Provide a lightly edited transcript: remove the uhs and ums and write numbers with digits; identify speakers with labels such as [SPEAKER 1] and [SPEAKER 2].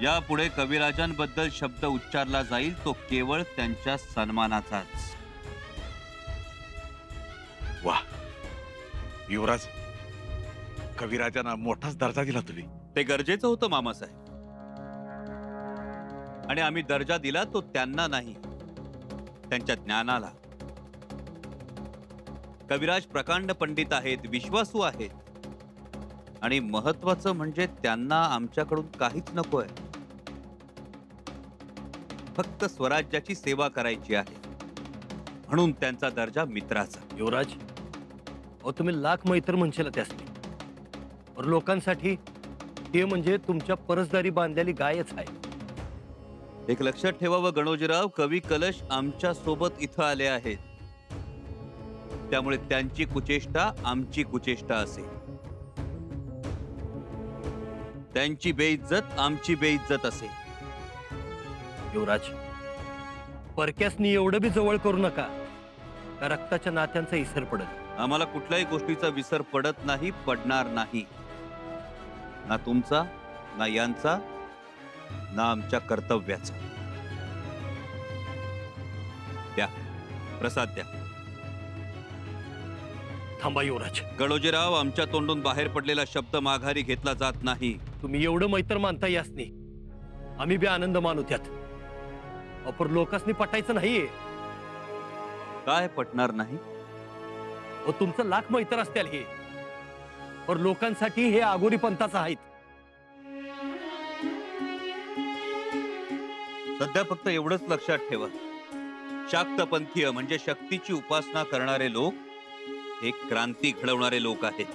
[SPEAKER 1] यापुढे कविराजांबद्दल शब्द उच्चारला जाईल तो केवळ त्यांच्या सन्मानाचाच।
[SPEAKER 2] वा युवराज, कविराजांना मोठाच दर्जा दिला तुम्ही।
[SPEAKER 1] ते गरजेचं होतं मामासाहेब, आणि आम्ही दर्जा दिला तो त्यांना नाही, त्यांच्या ज्ञानाला। कविराज प्रकांड पंडित आहेत, विश्वासू आहेत, आणि महत्वाचं म्हणजे त्यांना आमच्याकडून काहीच नकोय, फक्त स्वराज्याची सेवा करायची आहे, म्हणून त्यांचा दर्जा मित्राचा।
[SPEAKER 3] युवराज, अहो तुम्ही लाख मैत्र म्हणशील त्यासनी, पर लोकांसाठी ते म्हणजे तुमच्या परसदारी बांधलेली गायच आहे।
[SPEAKER 1] एक लक्षात ठेवावं गणोजीराव, कवी कलश आमच्या सोबत इथं आले आहेत, त्यामुळे त्यांची कुचेष्टा आमची कुचेष्टा असेल, त्यांची बेइज्जत आमची बेइज्जत असेल।
[SPEAKER 3] युवराज, परक्यासनी एवढं बी जवळ करू नका का रक्ताच्या नात्यांचा इसर पडल।
[SPEAKER 1] आम्हाला कुठल्याही गोष्टीचा विसर पडत नाही, पडणार नाही, ना तुमचा, ना यांचा, ना आमच्या कर्तव्याचा। द्या प्रसाद द्या।
[SPEAKER 3] थांबा युवराज,
[SPEAKER 1] गणोजीराव, आमच्या तोंडून बाहेर पडलेला शब्द माघारी घेतला जात नाही।
[SPEAKER 3] तुम्ही एवढं मैत्र मानता यासनी, आम्ही बी आनंद मानू त्यात, अपर लोकांसनी पटायचं नाहीये।
[SPEAKER 1] काय पटणार नाही?
[SPEAKER 3] व तुमचं लाख मैत्र असतील हे, पर लोकांसाठी हे आगोरी पंथाचं आहेत।
[SPEAKER 1] सध्या फक्त एवढंच लक्षात ठेवा, शाक्तपंथीय म्हणजे शक्तीची उपासना करणारे लोक हे क्रांती घडवणारे लोक आहेत।